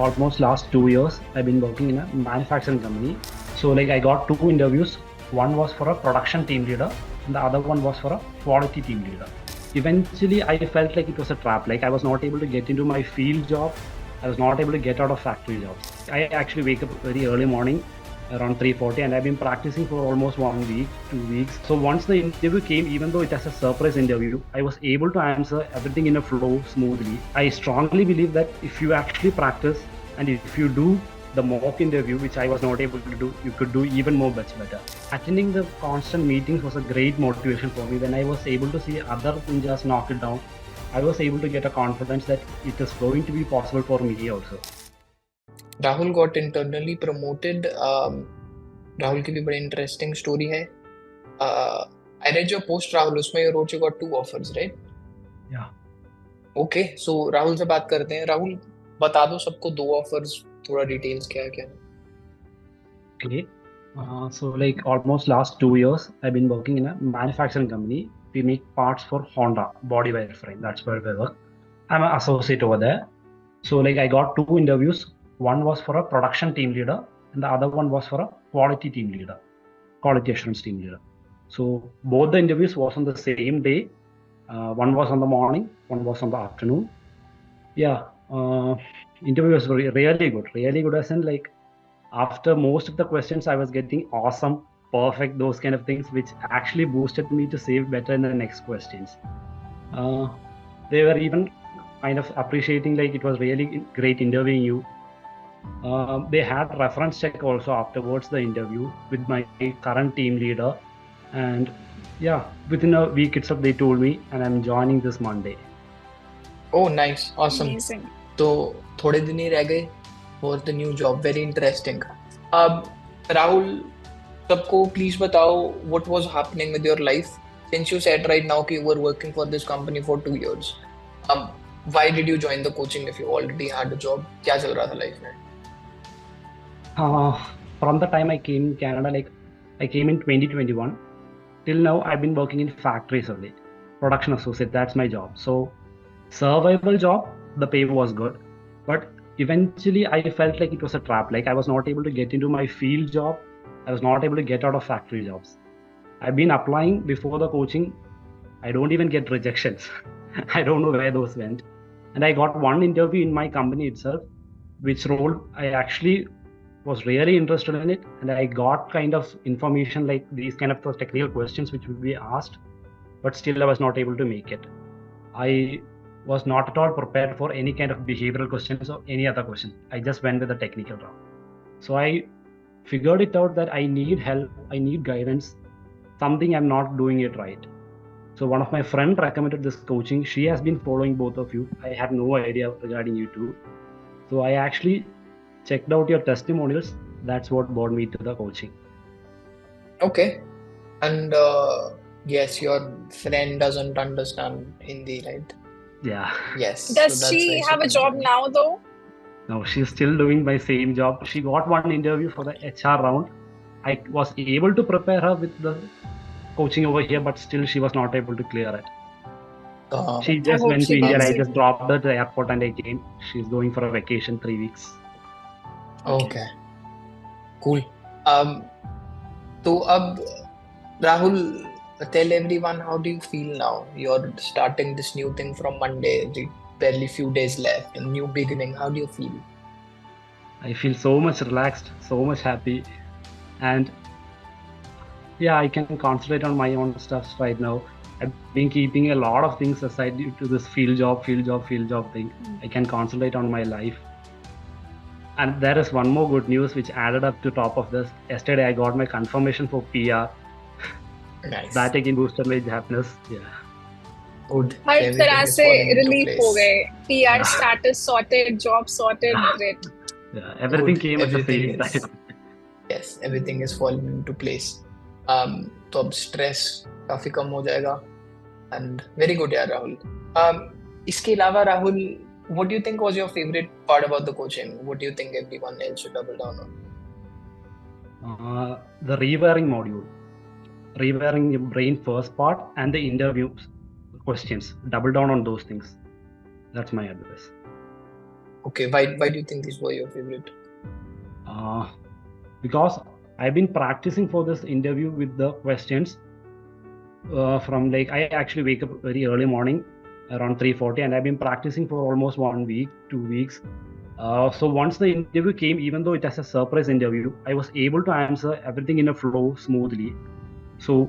almost last 2 years, I've been working in a manufacturing company. So I got two interviews. One was for a production team leader and the other one was for a quality team leader. Eventually, I felt like it was a trap. I was not able to get into my field job. I was not able to get out of factory jobs. I actually wake up very early morning around 3:40 and I've been practicing for almost 1 week, 2 weeks. So once the interview came, even though it was a surprise interview, I was able to answer everything in a flow smoothly. I strongly believe that if you actually practice and if you do the mock interview, which I was not able to do, you could do even more much better. Attending the constant meetings was a great motivation for me. When I was able to see other ninjas knock it down, I was able to get a confidence that it is going to be possible for me also. Rahul got internally promoted. Rahul की भी बड़ी interesting story है. I read your post, Rahul. उसमें you wrote you got 2 offers, right? Yeah. Okay, so Rahul से बात करते हैं. राहुल, बता दो सबको 2 offers, थोड़ा details क्या है क्या? Okay. So almost last 2 years, I've been working in a manufacturing company. We make parts for Honda body wireframe. That's where we work. I'm an associate over there. So I got two interviews. One was for a production team leader and the other one was for a quality team leader, quality assurance team leader. So both the interviews was on the same day. One was on the morning, one was on the afternoon. Yeah, interview was really good as in after most of the questions I was getting awesome, perfect, those kind of things, which actually boosted me to save better in the next questions. They were even kind of appreciating it was really great interviewing you. They had reference check also afterwards the interview with my current team leader, and yeah, within a week itself they told me, and I'm joining this Monday. Oh, nice, awesome. Amazing. तो थोड़े दिन ही रह गए for the new job. Very interesting. Rahul, सबको please बताओ what was happening with your life since you said right now कि you were working for this company for 2 years. Why did you join the coaching if you already had a job? क्या चल रहा था life में? From the time I came in Canada, I came in 2021. Till now, I've been working in factories only. Production associate, that's my job. So, survival job, the pay was good. But eventually, I felt like it was a trap. I was not able to get into my field job. I was not able to get out of factory jobs. I've been applying before the coaching. I don't even get rejections. I don't know where those went. And I got one interview in my company itself, which role I actually was really interested in it, and I got kind of information like these kind of technical questions which would be asked, but still I was not able to make it. I was not at all prepared for any kind of behavioral questions or any other question. I just went with the technical route. So I figured it out that I need help, I need guidance, something I'm not doing it right. So one of my friends recommended this coaching. She has been following both of you. I had no idea regarding you two. So I actually checked out your testimonials. That's what brought me to the coaching. Okay. And yes, your friend doesn't understand Hindi, right? Yeah. Yes. Does she have a job now though? No, she's still doing my same job. She got one interview for the HR round. I was able to prepare her with the coaching over here, but still she was not able to clear it. She just went to India. I just dropped her at the airport and I came. She's going for a vacation 3 weeks. Okay. Cool. So Rahul, tell everyone, how do you feel now? You're starting this new thing from Monday. Barely few days left. A new beginning. How do you feel? I feel so much relaxed, so much happy, and yeah, I can concentrate on my own stuff right now. I've been keeping a lot of things aside due to this field job thing. I can concentrate on my life. And there is one more good news which added up to top of this. Yesterday I got my confirmation for PR. Nice. That again boosted my happiness. Yeah. Good. हर तरह से relief हो गए. PR status sorted, job sorted, great. Yeah, everything came at the same time. Yes, everything is falling into place. तो अब stress काफी कम हो जाएगा. And very good यार राहुल. इसके अलावा Rahul, what do you think was your favorite part about the coaching? What do you think everyone else should double down on? The rewiring module. Rewiring your brain first part and the interview questions. Double down on those things. That's my advice. Okay, why do you think these were your favorite? Because I've been practicing for this interview with the questions from like I actually wake up very early morning around 3:40, and I've been practicing for almost 1 week, 2 weeks. So once the interview came, even though it was a surprise interview, I was able to answer everything in a flow smoothly. So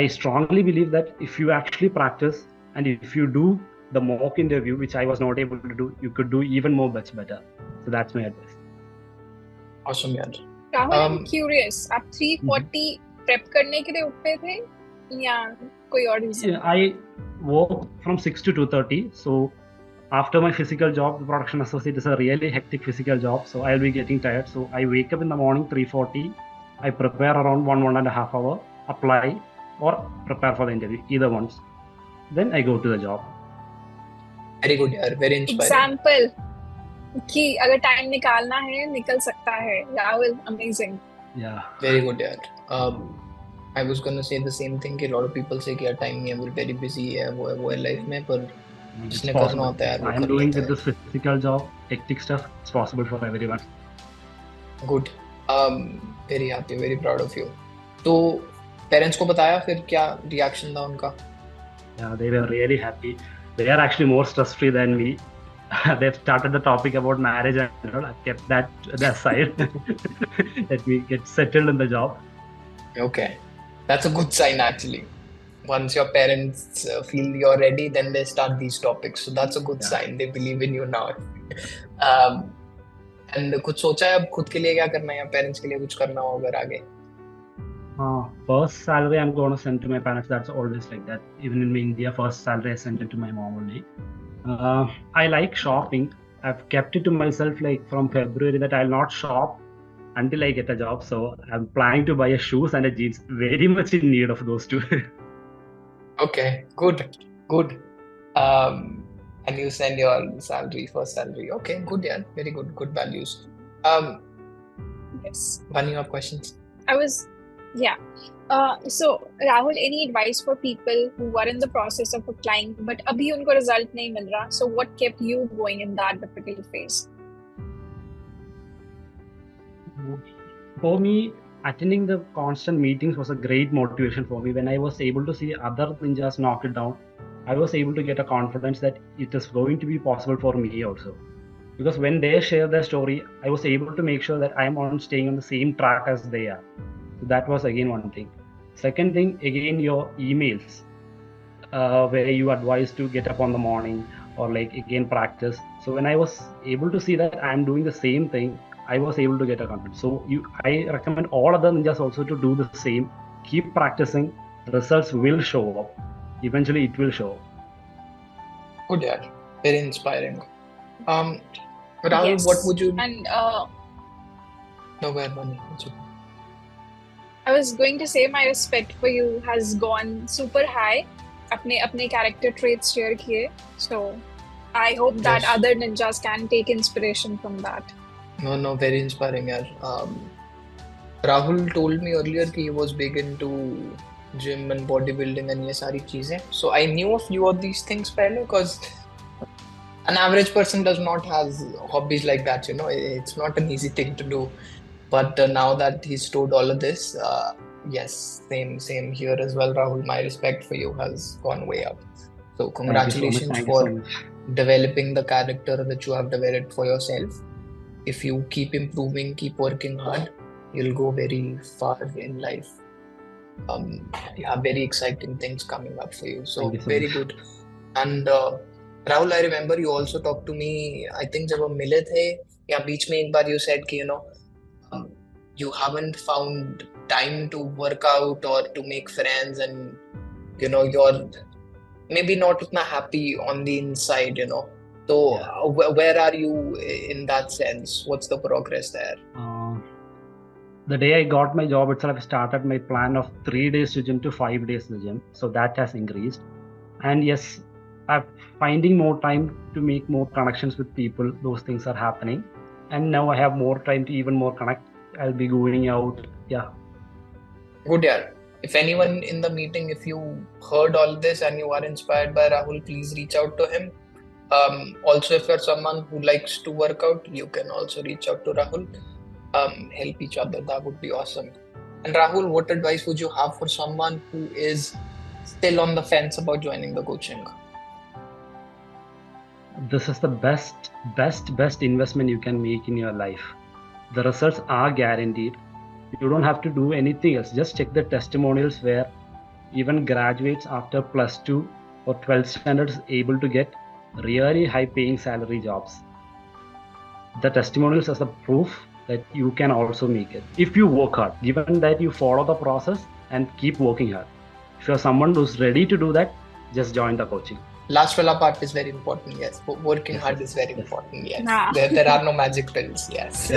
I strongly believe that if you actually practice and if you do the mock interview, which I was not able to do, you could do even more much better. So that's my advice. Awesome, yaar. Rahul, I'm curious. आप 3:40 prep करने के लिए उठते थे या कोई और reason? Yeah, I work from 6 to 2:30. So after my physical job, the production associate is a really hectic physical job. So I'll be getting tired. So I wake up in the morning 3:40. I prepare around 1.5 hour, apply or prepare for the interview, either ones. Then I go to the job. Very good, yaar. Very inspiring. Example कि अगर time निकालना है निकल सकता है. Rahul, amazing. Yeah. Very good, yaar. I was gonna say the same thing कि a lot of people say कि यार time नहीं है, we're very busy है, वो है life में, पर जिसने करना होता है यार वो I am doing with this physical job, hectic stuff. It's possible for everyone. Good. Very happy, very proud of you. तो parents को बताया फिर क्या reaction था उनका? Yeah, they were really happy. They are actually more stress free than me. They've started the topic about marriage and all. I've kept that aside. Let me get settled in the job. Okay, that's a good sign actually. Once your parents feel you're ready, then they start these topics. So that's a good sign. They believe in you now. And कुछ सोचा है अब खुद के लिए क्या करना है या parents के लिए कुछ करना हो अगर आगे? First salary I'm going to send to my parents. That's always like that. Even in India, first salary I send it to my mom only. I like shopping. I've kept it to myself like from February that I'll not shop until I get a job. So I'm planning to buy a shoes and a jeans. Very much in need of those two. Okay, good. And you send your salary, first salary. Okay, good, yeah, very good values. Yes. One, you have questions? So Rahul, any advice for people who are in the process of applying but अभी उनको result नहीं मिल रहा? So what kept you going in that difficult phase? For me, attending the constant meetings was a great motivation for me. When I was able to see other ninjas knock it down, I was able to get a confidence that it is going to be possible for me also. Because when they share their story, I was able to make sure that I am staying on the same track as they are. So that was again one thing. Second thing, again, your emails, where you advise to get up on the morning or like again practice. So when I was able to see that I am doing the same thing, I was able to get a confidence. So I recommend all other ninjas also to do the same. Keep practicing. The results will show up. Eventually, it will show up. Good, yeah. Very inspiring. Rahul, Yes. what would you? And No, go ahead, Mani. I was going to say my respect for you has gone super high. अपने character traits share किए. So I hope that Yes. other ninjas can take inspiration from that. No, very inspiring, yaar. Rahul told me earlier that he was big into gym and bodybuilding and ये सारी चीजें. So I knew a few of these things पहले because an average person does not have hobbies like that, you know. It's not an easy thing to do. But now that he's told all of this, yes, same here as well, Rahul. My respect for you has gone way up. So congratulations Thank you for so much. developing the character that you have developed for yourself. If you keep improving, keep working hard, you'll go very far in life. You have very exciting things coming up for you. So Thank you so very much. good. And Rahul, I remember you also talked to me. I think जब हम मिले थे या बीच में एक बार you said कि you haven't found time to work out or to make friends, and you're maybe not utna happy on the inside, So where are you in that sense? What's the progress there? The day I got my job itself, I started my plan of 3 days to gym to 5 days to gym. So that has increased. And yes, I'm finding more time to make more connections with people. Those things are happening. And now I have more time to even more connect. I'll be going out. Yeah. Good, yeah. If anyone in the meeting, if you heard all this and you are inspired by Rahul, please reach out to him. Also, if you're someone who likes to work out, you can also reach out to Rahul. Help each other. That would be awesome. And Rahul, what advice would you have for someone who is still on the fence about joining the coaching? This is the best investment you can make in your life. The results are guaranteed. You don't have to do anything else. Just check the testimonials where even graduates after plus 2 or 12th standards able to get really high paying salary jobs. The testimonials as a proof that you can also make it if you work hard, given that you follow the process and keep working hard. If you're someone who's ready to do that, just join the coaching. Last wala part is very important, yes. Working hard is very important, yes. There are no magic pills, yes.